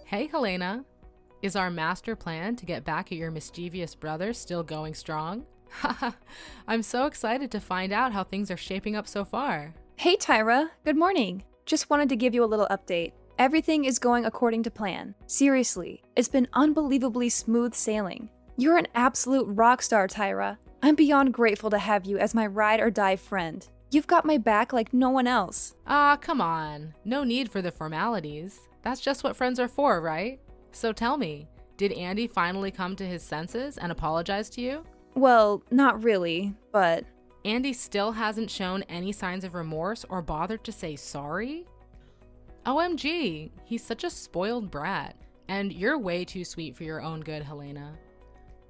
Hey, Helena. Is our master plan to get back at your mischievous brother still going strong? Haha, I'm so excited to find out how things are shaping up so far. Hey Tyra, good morning. Just wanted to give you a little update. Everything is going according to plan. Seriously, it's been unbelievably smooth sailing. You're an absolute rock star, Tyra. I'm beyond grateful to have you as my ride or die friend. You've got my back like no one else. Ah, come on. No need for the formalities. That's just what friends are for, right? So tell me, did Andy finally come to his senses and apologize to you? Well, not really, but... Andy still hasn't shown any signs of remorse or bothered to say sorry? OMG, he's such a spoiled brat, and you're way too sweet for your own good, Helena.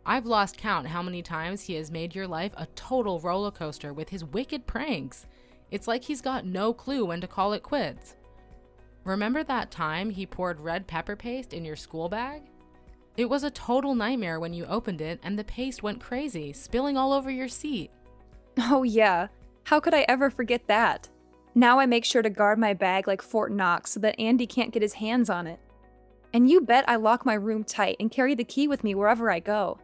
I've lost count how many times he has made your life a total roller coaster with his wicked pranks. It's like he's got no clue when to call it quits. Remember that time he poured red pepper paste in your school bag? It was a total nightmare when you opened it and the paste went crazy, spilling all over your seat. Oh yeah, how could I ever forget that? Now I make sure to guard my bag like Fort Knox so that Andy can't get his hands on it. And you bet I lock my room tight and carry the key with me wherever I go.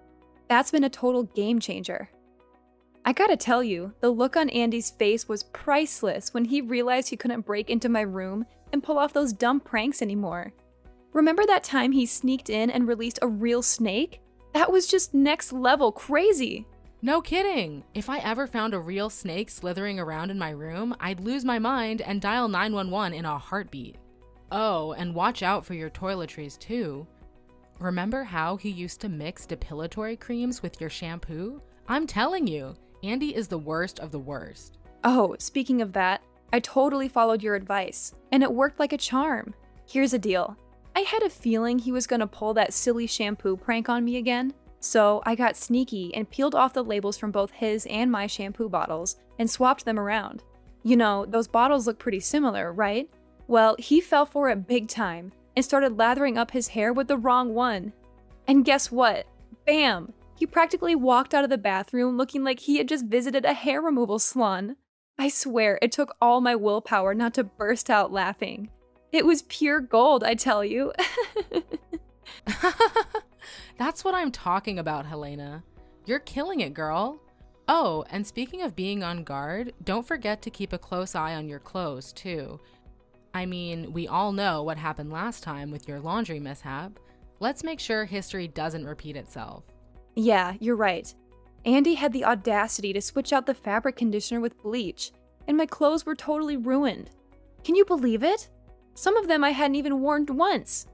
That's been a total game changer. I gotta tell you, the look on Andy's face was priceless when he realized he couldn't break into my room and pull off those dumb pranks anymore. Remember that time he sneaked in and released a real snake? That was just next level crazy. No kidding! If I ever found a real snake slithering around in my room, I'd lose my mind and dial 911 in a heartbeat. Oh, and watch out for your toiletries too. Remember how he used to mix depilatory creams with your shampoo? I'm telling you, Andy is the worst of the worst. Oh, speaking of that, I totally followed your advice, and it worked like a charm. Here's the deal. I had a feeling he was gonna pull that silly shampoo prank on me again, so I got sneaky and peeled off the labels from both his and my shampoo bottles and swapped them around. You know, those bottles look pretty similar, right? Well, he fell for it big time and started lathering up his hair with the wrong one. And guess what? Bam! He practically walked out of the bathroom looking like he had just visited a hair removal salon. I swear, it took all my willpower not to burst out laughing. It was pure gold, I tell you. That's what I'm talking about, Helena. You're killing it, girl. Oh, and speaking of being on guard, don't forget to keep a close eye on your clothes, too. I mean, we all know what happened last time with your laundry mishap. Let's make sure history doesn't repeat itself. Yeah, you're right. Andy had the audacity to switch out the fabric conditioner with bleach, and my clothes were totally ruined. Can you believe it? Some of them I hadn't even worn once.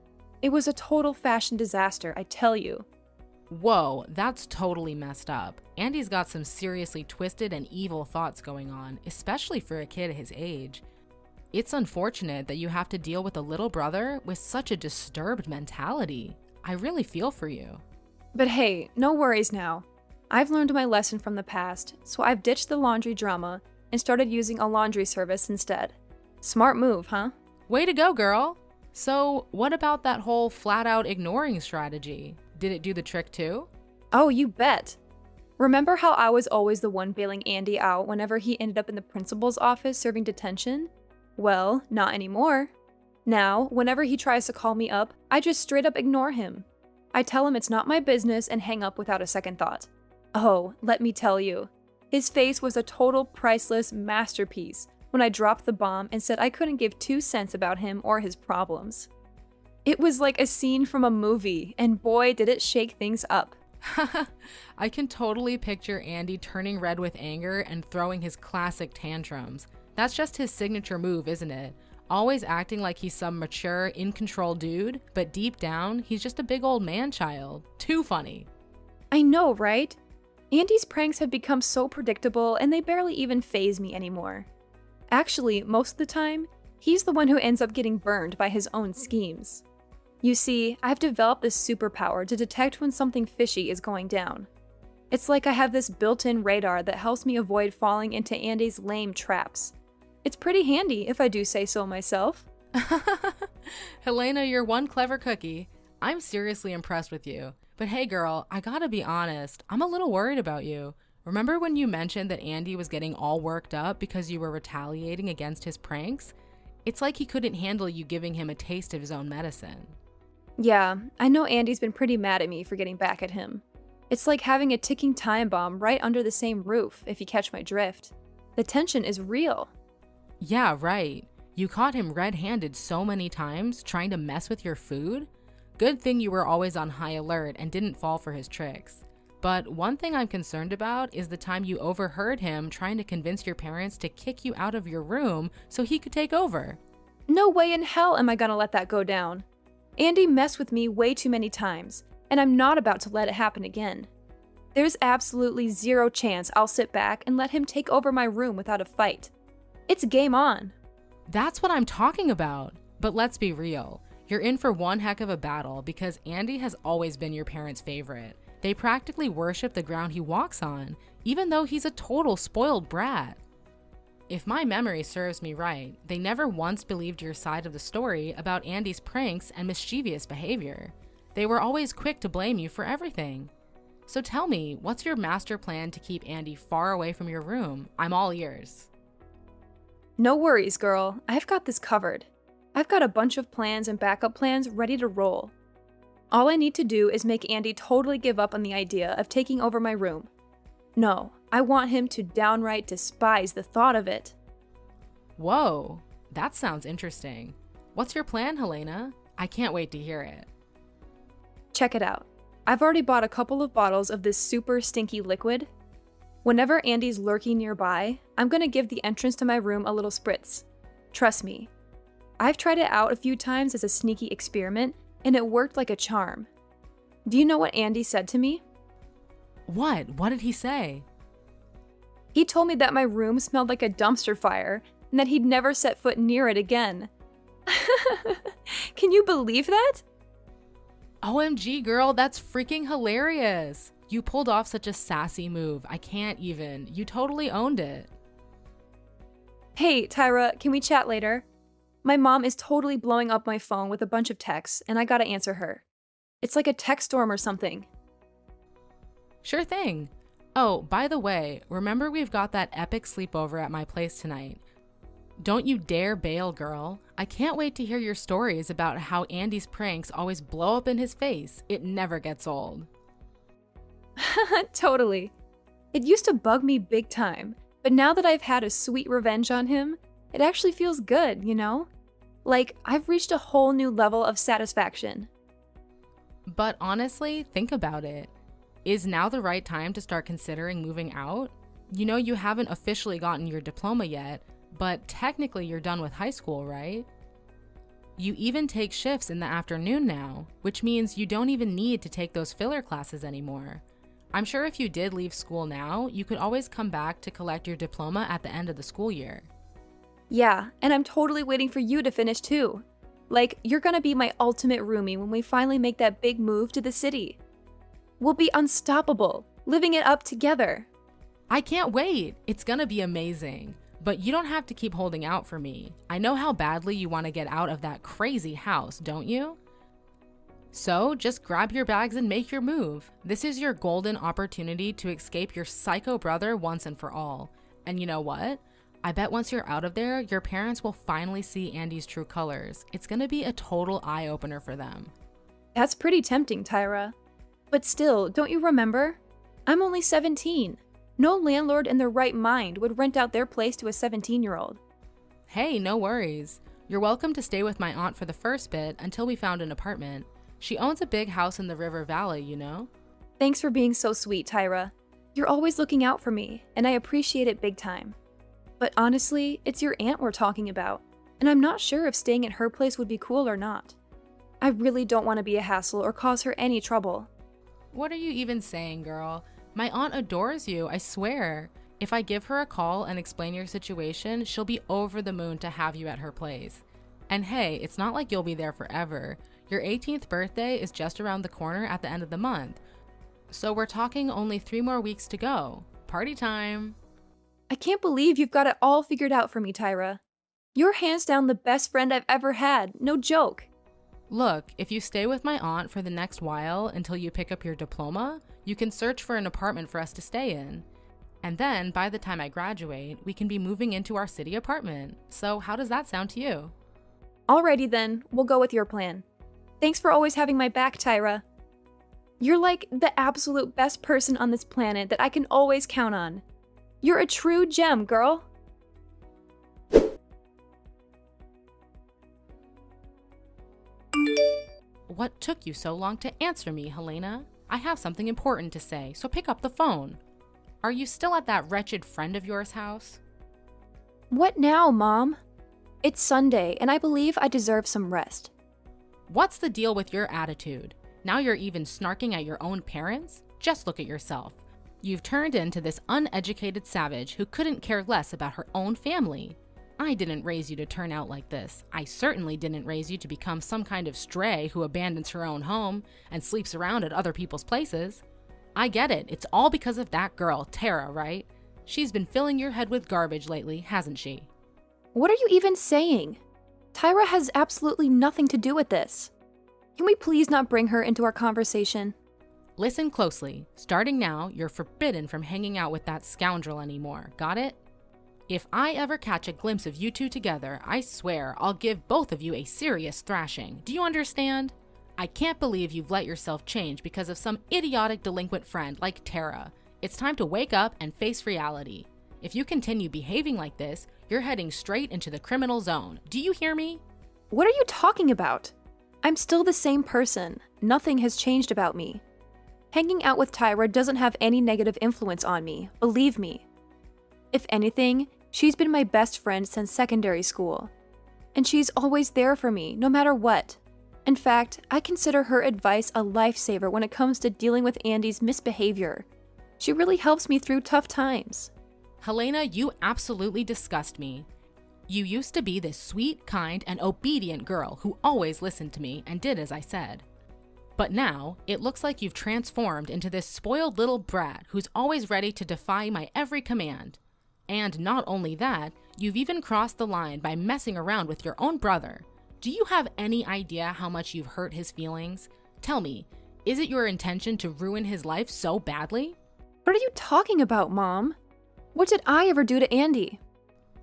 It was a total fashion disaster, I tell you. Whoa, that's totally messed up. Andy's got some seriously twisted and evil thoughts going on, especially for a kid his age. It's unfortunate that you have to deal with a little brother with such a disturbed mentality. I really feel for you. But hey, no worries now. I've learned my lesson from the past, so I've ditched the laundry drama and started using a laundry service instead. Smart move, huh? Way to go, girl! So, what about that whole flat-out ignoring strategy? Did it do the trick too? Oh, you bet. Remember how I was always the one bailing Andy out whenever he ended up in the principal's office serving detention? Well, not anymore. Now, whenever he tries to call me up, I just straight up ignore him. I tell him it's not my business and hang up without a second thought. Oh, let me tell you, his face was a total priceless masterpiece when I dropped the bomb and said I couldn't give 2 cents about him or his problems. It was like a scene from a movie, and boy, did it shake things up. I can totally picture Andy turning red with anger and throwing his classic tantrums. That's just his signature move, isn't it? Always acting like he's some mature, in-control dude, but deep down, he's just a big old man-child. Too funny. I know, right? Andy's pranks have become so predictable and they barely even faze me anymore. Actually, most of the time, he's the one who ends up getting burned by his own schemes. You see, I've developed this superpower to detect when something fishy is going down. It's like I have this built-in radar that helps me avoid falling into Andy's lame traps. It's pretty handy, if I do say so myself. Helena, you're one clever cookie. I'm seriously impressed with you. But hey girl, I gotta be honest, I'm a little worried about you. Remember when you mentioned that Andy was getting all worked up because you were retaliating against his pranks? It's like he couldn't handle you giving him a taste of his own medicine. Yeah, I know Andy's been pretty mad at me for getting back at him. It's like having a ticking time bomb right under the same roof, if you catch my drift. The tension is real. Yeah, right. You caught him red-handed so many times trying to mess with your food? Good thing you were always on high alert and didn't fall for his tricks. But one thing I'm concerned about is the time you overheard him trying to convince your parents to kick you out of your room so he could take over. No way in hell am I gonna let that go down. Andy messed with me way too many times, and I'm not about to let it happen again. There's absolutely zero chance I'll sit back and let him take over my room without a fight. It's game on. That's what I'm talking about. But let's be real. You're in for one heck of a battle because Andy has always been your parents' favorite. They practically worship the ground he walks on, even though he's a total spoiled brat. If my memory serves me right, they never once believed your side of the story about Andy's pranks and mischievous behavior. They were always quick to blame you for everything. So tell me, what's your master plan to keep Andy far away from your room? I'm all ears. No worries, girl. I've got this covered. I've got a bunch of plans and backup plans ready to roll. All I need to do is make Andy totally give up on the idea of taking over my room. No, I want him to downright despise the thought of it. Whoa, that sounds interesting. What's your plan, Helena? I can't wait to hear it. Check it out. I've already bought a couple of bottles of this super stinky liquid. Whenever Andy's lurking nearby, I'm gonna give the entrance to my room a little spritz. Trust me. I've tried it out a few times as a sneaky experiment, and it worked like a charm. Do you know what Andy said to me? What? What did he say? He told me that my room smelled like a dumpster fire, and that he'd never set foot near it again. Can you believe that? OMG, girl, that's freaking hilarious. You pulled off such a sassy move. I can't even. You totally owned it. Hey, Tyra, can we chat later? My mom is totally blowing up my phone with a bunch of texts, and I gotta answer her. It's like a text storm or something. Sure thing. Oh, by the way, remember we've got that epic sleepover at my place tonight. Don't you dare bail, girl. I can't wait to hear your stories about how Andy's pranks always blow up in his face. It never gets old. Totally. It used to bug me big time, but now that I've had a sweet revenge on him, it actually feels good, you know? Like, I've reached a whole new level of satisfaction. But honestly, think about it. Is now the right time to start considering moving out? You know, you haven't officially gotten your diploma yet, but technically you're done with high school, right? You even take shifts in the afternoon now, which means you don't even need to take those filler classes anymore. I'm sure if you did leave school now, you could always come back to collect your diploma at the end of the school year. Yeah, and I'm totally waiting for you to finish too. Like, you're gonna be my ultimate roomie when we finally make that big move to the city. We'll be unstoppable, living it up together. I can't wait. It's gonna be amazing. But you don't have to keep holding out for me. I know how badly you want to get out of that crazy house, don't you? So just grab your bags and make your move. This is your golden opportunity to escape your psycho brother once and for all. And you know what? I bet once you're out of there, your parents will finally see Andy's true colors. It's gonna be a total eye-opener for them. That's pretty tempting, Tyra. But still, don't you remember? I'm only 17. No landlord in their right mind would rent out their place to a 17-year-old. Hey, no worries. You're welcome to stay with my aunt for the first bit until we found an apartment. She owns a big house in the River Valley, you know? Thanks for being so sweet, Tyra. You're always looking out for me, and I appreciate it big time. But honestly, it's your aunt we're talking about, and I'm not sure if staying at her place would be cool or not. I really don't want to be a hassle or cause her any trouble. What are you even saying, girl? My aunt adores you, I swear. If I give her a call and explain your situation, she'll be over the moon to have you at her place. And hey, it's not like you'll be there forever. Your 18th birthday is just around the corner at the end of the month. So we're talking only 3 more weeks to go. Party time! I can't believe you've got it all figured out for me, Tyra. You're hands down the best friend I've ever had, no joke. Look, if you stay with my aunt for the next while until you pick up your diploma, you can search for an apartment for us to stay in. And then, by the time I graduate, we can be moving into our city apartment. So how does that sound to you? Alrighty then, we'll go with your plan. Thanks for always having my back, Tyra. You're like the absolute best person on this planet that I can always count on. You're a true gem, girl. What took you so long to answer me, Helena? I have something important to say, so pick up the phone. Are you still at that wretched friend of yours' house? What now, Mom? It's Sunday, and I believe I deserve some rest. What's the deal with your attitude? Now you're even snarking at your own parents? Just look at yourself. You've turned into this uneducated savage who couldn't care less about her own family. I didn't raise you to turn out like this. I certainly didn't raise you to become some kind of stray who abandons her own home and sleeps around at other people's places. I get it. It's all because of that girl, Tara, right? She's been filling your head with garbage lately, hasn't she? What are you even saying? Tyra has absolutely nothing to do with this. Can we please not bring her into our conversation? Listen closely. Starting now, you're forbidden from hanging out with that scoundrel anymore. Got it? If I ever catch a glimpse of you two together, I swear I'll give both of you a serious thrashing. Do you understand? I can't believe you've let yourself change because of some idiotic delinquent friend like Tara. It's time to wake up and face reality. If you continue behaving like this, you're heading straight into the criminal zone. Do you hear me? What are you talking about? I'm still the same person. Nothing has changed about me. Hanging out with Tyra doesn't have any negative influence on me, believe me. If anything, she's been my best friend since secondary school. And she's always there for me, no matter what. In fact, I consider her advice a lifesaver when it comes to dealing with Andy's misbehavior. She really helps me through tough times. Helena, you absolutely disgust me. You used to be this sweet, kind, and obedient girl who always listened to me and did as I said. But now, it looks like you've transformed into this spoiled little brat who's always ready to defy my every command. And not only that, you've even crossed the line by messing around with your own brother. Do you have any idea how much you've hurt his feelings? Tell me, is it your intention to ruin his life so badly? What are you talking about, Mom? What did I ever do to Andy?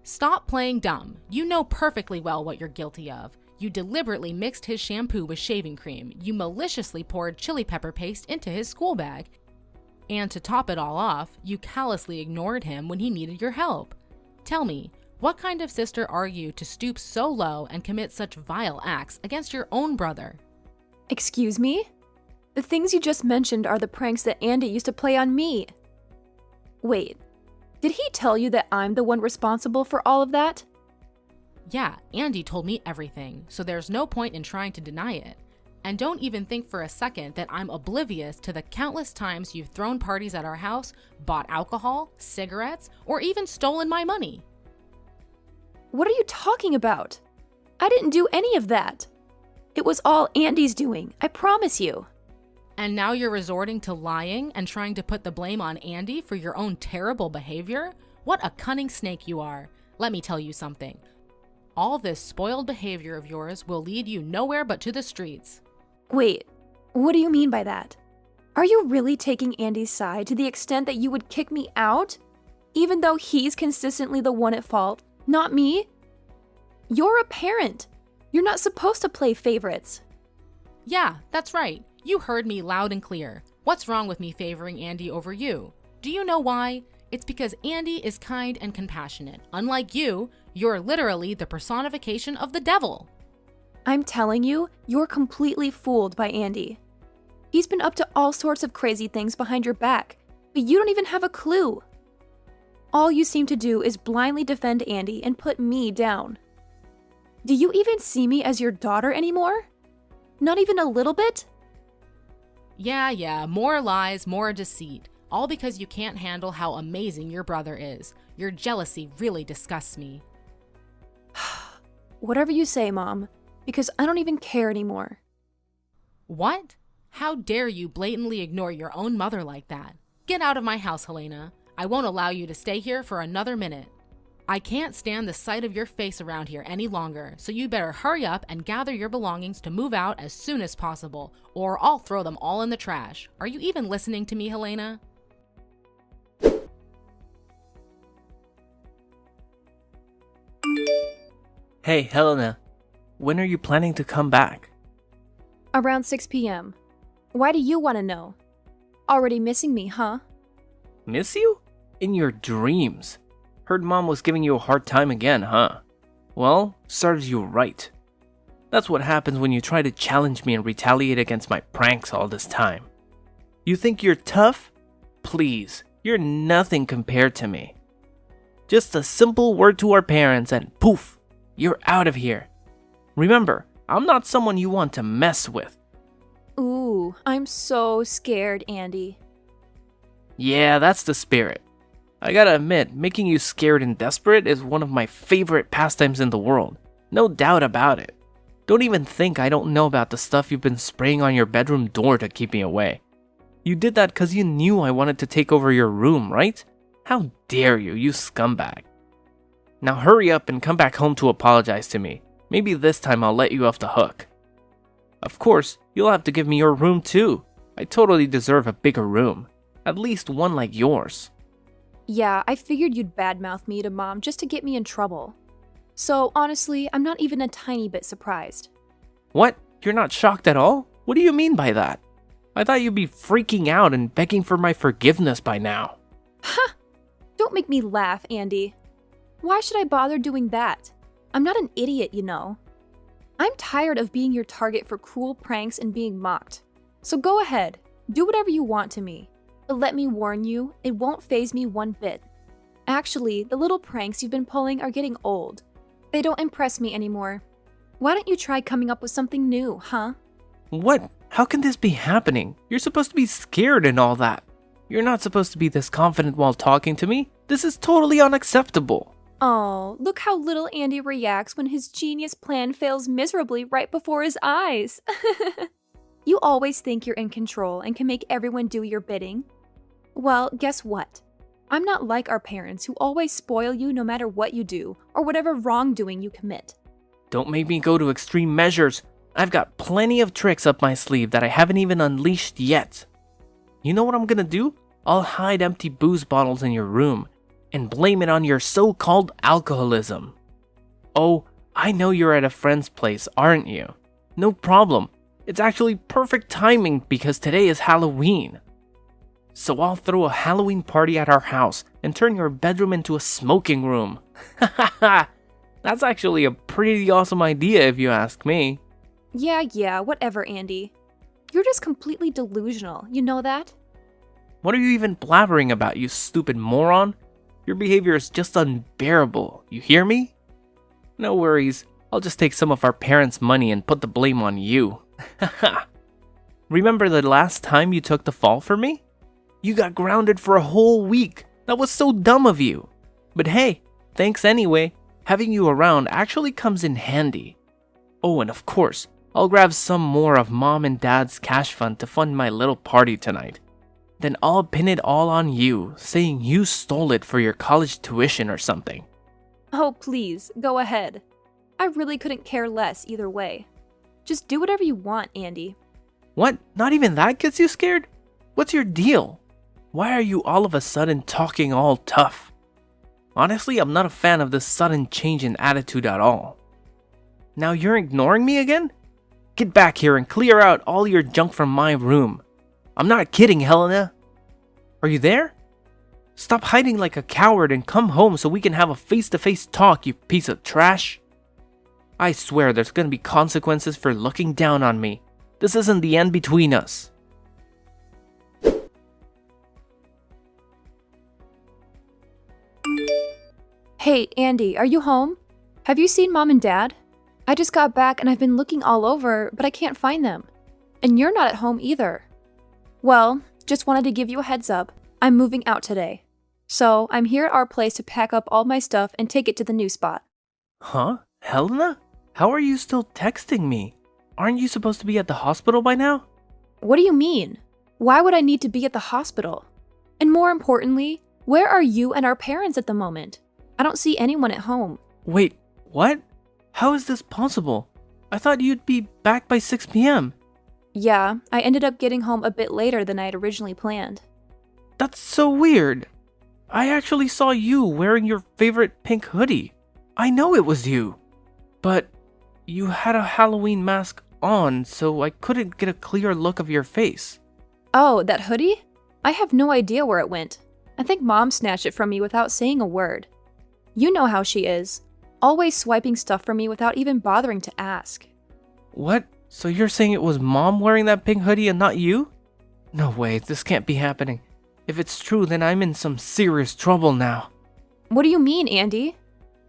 Stop playing dumb. You know perfectly well what you're guilty of. You deliberately mixed his shampoo with shaving cream. You maliciously poured chili pepper paste into his school bag. And to top it all off, you callously ignored him when he needed your help. Tell me, what kind of sister are you to stoop so low and commit such vile acts against your own brother? Excuse me? The things you just mentioned are the pranks that Andy used to play on me. Wait, did he tell you that I'm the one responsible for all of that? Yeah, Andy told me everything, so there's no point in trying to deny it. And don't even think for a second that I'm oblivious to the countless times you've thrown parties at our house, bought alcohol, cigarettes, or even stolen my money. What are you talking about? I didn't do any of that. It was all Andy's doing, I promise you. And now you're resorting to lying and trying to put the blame on Andy for your own terrible behavior? What a cunning snake you are. Let me tell you something. All this spoiled behavior of yours will lead you nowhere but to the streets. Wait, what do you mean by that? Are you really taking Andy's side to the extent that you would kick me out? Even though he's consistently the one at fault, not me? You're a parent. You're not supposed to play favorites. Yeah, that's right. You heard me loud and clear. What's wrong with me favoring Andy over you? Do you know why? It's because Andy is kind and compassionate. Unlike you, you're literally the personification of the devil. I'm telling you, you're completely fooled by Andy. He's been up to all sorts of crazy things behind your back, but you don't even have a clue. All you seem to do is blindly defend Andy and put me down. Do you even see me as your daughter anymore? Not even a little bit? Yeah, more lies, more deceit. All because you can't handle how amazing your brother is. Your jealousy really disgusts me. Whatever you say, Mom, because I don't even care anymore. What? How dare you blatantly ignore your own mother like that? Get out of my house, Helena. I won't allow you to stay here for another minute. I can't stand the sight of your face around here any longer, so you better hurry up and gather your belongings to move out as soon as possible, or I'll throw them all in the trash. Are you even listening to me, Helena? Hey, Helena. When are you planning to come back? Around 6 p.m. Why do you want to know? Already missing me, huh? Miss you? In your dreams. Heard Mom was giving you a hard time again, huh? Well, serves you right. That's what happens when you try to challenge me and retaliate against my pranks all this time. You think you're tough? Please, you're nothing compared to me. Just a simple word to our parents and poof, you're out of here. Remember, I'm not someone you want to mess with. Ooh, I'm so scared, Andy. Yeah, that's the spirit. I gotta admit, making you scared and desperate is one of my favorite pastimes in the world. No doubt about it. Don't even think I don't know about the stuff you've been spraying on your bedroom door to keep me away. You did that because you knew I wanted to take over your room, right? How dare you, you scumbag. Now hurry up and come back home to apologize to me. Maybe this time I'll let you off the hook. Of course, you'll have to give me your room too. I totally deserve a bigger room. At least one like yours. Yeah, I figured you'd badmouth me to Mom just to get me in trouble. So honestly, I'm not even a tiny bit surprised. What? You're not shocked at all? What do you mean by that? I thought you'd be freaking out and begging for my forgiveness by now. Ha! Don't make me laugh, Andy. Why should I bother doing that? I'm not an idiot, you know. I'm tired of being your target for cruel pranks and being mocked. So go ahead, do whatever you want to me. But let me warn you, it won't faze me one bit. Actually, the little pranks you've been pulling are getting old. They don't impress me anymore. Why don't you try coming up with something new, huh? What? How can this be happening? You're supposed to be scared and all that. You're not supposed to be this confident while talking to me. This is totally unacceptable. Oh, look how little Andy reacts when his genius plan fails miserably right before his eyes. You always think you're in control and can make everyone do your bidding. Well, guess what? I'm not like our parents who always spoil you no matter what you do or whatever wrongdoing you commit. Don't make me go to extreme measures. I've got plenty of tricks up my sleeve that I haven't even unleashed yet. You know what I'm gonna do? I'll hide empty booze bottles in your room and blame it on your so-called alcoholism. Oh, I know you're at a friend's place, aren't you? No problem. It's actually perfect timing because today is Halloween. So I'll throw a Halloween party at our house and turn your bedroom into a smoking room. That's actually a pretty awesome idea if you ask me. Yeah, whatever, Andy. You're just completely delusional, you know that? What are you even blabbering about, you stupid moron? Your behavior is just unbearable, you hear me? No worries, I'll just take some of our parents' money and put the blame on you. Remember the last time you took the fall for me? You got grounded for a whole week. That was so dumb of you. But hey, thanks anyway. Having you around actually comes in handy. Oh, and of course, I'll grab some more of Mom and Dad's cash fund to fund my little party tonight. Then I'll pin it all on you, saying you stole it for your college tuition or something. Oh, please, go ahead. I really couldn't care less either way. Just do whatever you want, Andy. What? Not even that gets you scared? What's your deal? Why are you all of a sudden talking all tough? Honestly, I'm not a fan of this sudden change in attitude at all. Now you're ignoring me again? Get back here and clear out all your junk from my room. I'm not kidding, Helena. Are you there? Stop hiding like a coward and come home so we can have a face-to-face talk, you piece of trash. I swear there's gonna be consequences for looking down on me. This isn't the end between us. Hey, Andy, are you home? Have you seen Mom and Dad? I just got back and I've been looking all over, but I can't find them. And you're not at home either. Well, just wanted to give you a heads up. I'm moving out today. So I'm here at our place to pack up all my stuff and take it to the new spot. Huh? Helena? How are you still texting me? Aren't you supposed to be at the hospital by now? What do you mean? Why would I need to be at the hospital? And more importantly, where are you and our parents at the moment? I don't see anyone at home. Wait, what? How is this possible? I thought you'd be back by 6 p.m. Yeah, I ended up getting home a bit later than I had originally planned. That's so weird. I actually saw you wearing your favorite pink hoodie. I know it was you. But you had a Halloween mask on, so I couldn't get a clear look of your face. Oh, that hoodie? I have no idea where it went. I think Mom snatched it from me without saying a word. You know how she is, always swiping stuff from me without even bothering to ask. What? So you're saying it was Mom wearing that pink hoodie and not you? No way, this can't be happening. If it's true, then I'm in some serious trouble now. What do you mean, Andy?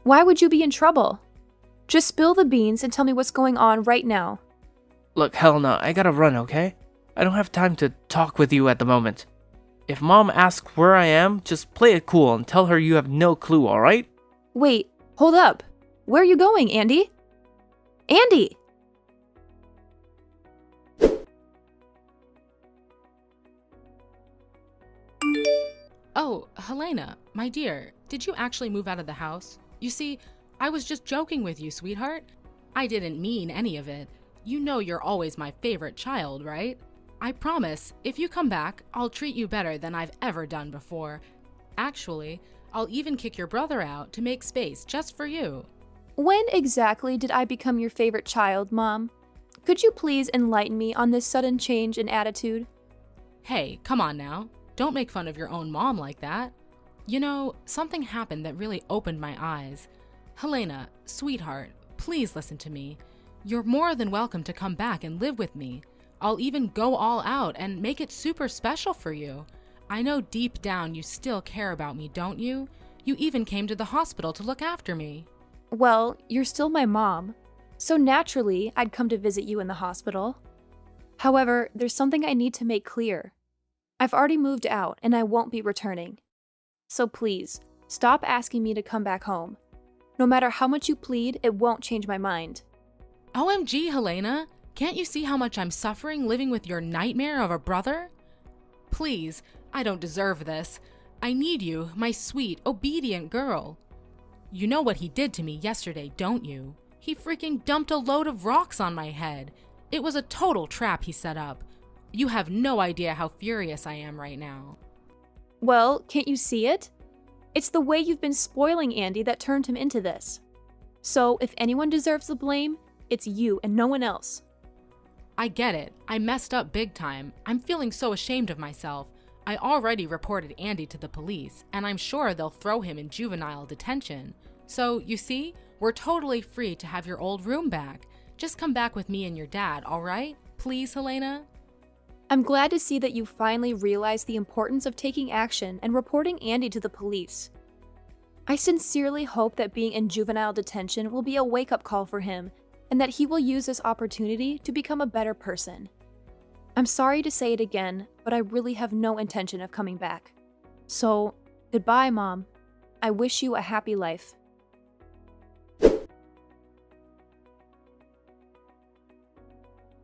Why would you be in trouble? Just spill the beans and tell me what's going on right now. Look, hell no, I gotta run, okay? I don't have time to talk with you at the moment. If Mom asks where I am, just play it cool and tell her you have no clue, alright? Wait, hold up. Where are you going, Andy? Andy! Oh, Helena, my dear, did you actually move out of the house? You see, I was just joking with you, sweetheart. I didn't mean any of it. You know you're always my favorite child, right? I promise, if you come back, I'll treat you better than I've ever done before. Actually, I'll even kick your brother out to make space just for you. When exactly did I become your favorite child, Mom? Could you please enlighten me on this sudden change in attitude? Hey, come on now. Don't make fun of your own mom like that. You know, something happened that really opened my eyes. Helena, sweetheart, please listen to me. You're more than welcome to come back and live with me. I'll even go all out and make it super special for you. I know deep down you still care about me, don't you? You even came to the hospital to look after me. Well, you're still my mom, so naturally I'd come to visit you in the hospital. However, there's something I need to make clear. I've already moved out and I won't be returning. So please, stop asking me to come back home. No matter how much you plead, it won't change my mind. OMG, Helena, can't you see how much I'm suffering living with your nightmare of a brother? Please, I don't deserve this. I need you, my sweet, obedient girl. You know what he did to me yesterday, don't you? He freaking dumped a load of rocks on my head. It was a total trap he set up. You have no idea how furious I am right now. Well, can't you see it? It's the way you've been spoiling Andy that turned him into this. So, if anyone deserves the blame, it's you and no one else. I get it. I messed up big time. I'm feeling so ashamed of myself. I already reported Andy to the police, and I'm sure they'll throw him in juvenile detention. So, you see, we're totally free to have your old room back. Just come back with me and your dad, all right? Please, Helena? I'm glad to see that you finally realize the importance of taking action and reporting Andy to the police. I sincerely hope that being in juvenile detention will be a wake-up call for him and that he will use this opportunity to become a better person. I'm sorry to say it again, but I really have no intention of coming back. So, goodbye, Mom. I wish you a happy life.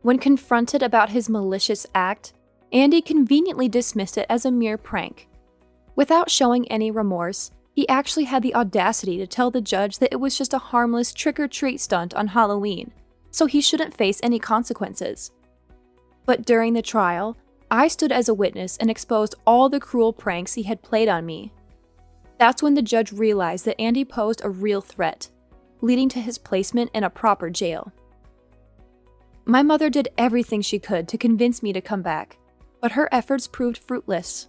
When confronted about his malicious act, Andy conveniently dismissed it as a mere prank. Without showing any remorse, he actually had the audacity to tell the judge that it was just a harmless trick-or-treat stunt on Halloween, so he shouldn't face any consequences. But during the trial, I stood as a witness and exposed all the cruel pranks he had played on me. That's when the judge realized that Andy posed a real threat, leading to his placement in a proper jail. My mother did everything she could to convince me to come back, but her efforts proved fruitless.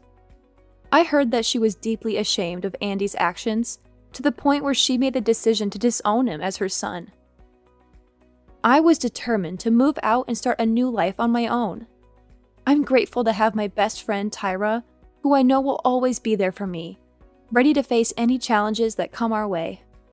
I heard that she was deeply ashamed of Andy's actions, to the point where she made the decision to disown him as her son. I was determined to move out and start a new life on my own. I'm grateful to have my best friend Tyra, who I know will always be there for me, ready to face any challenges that come our way.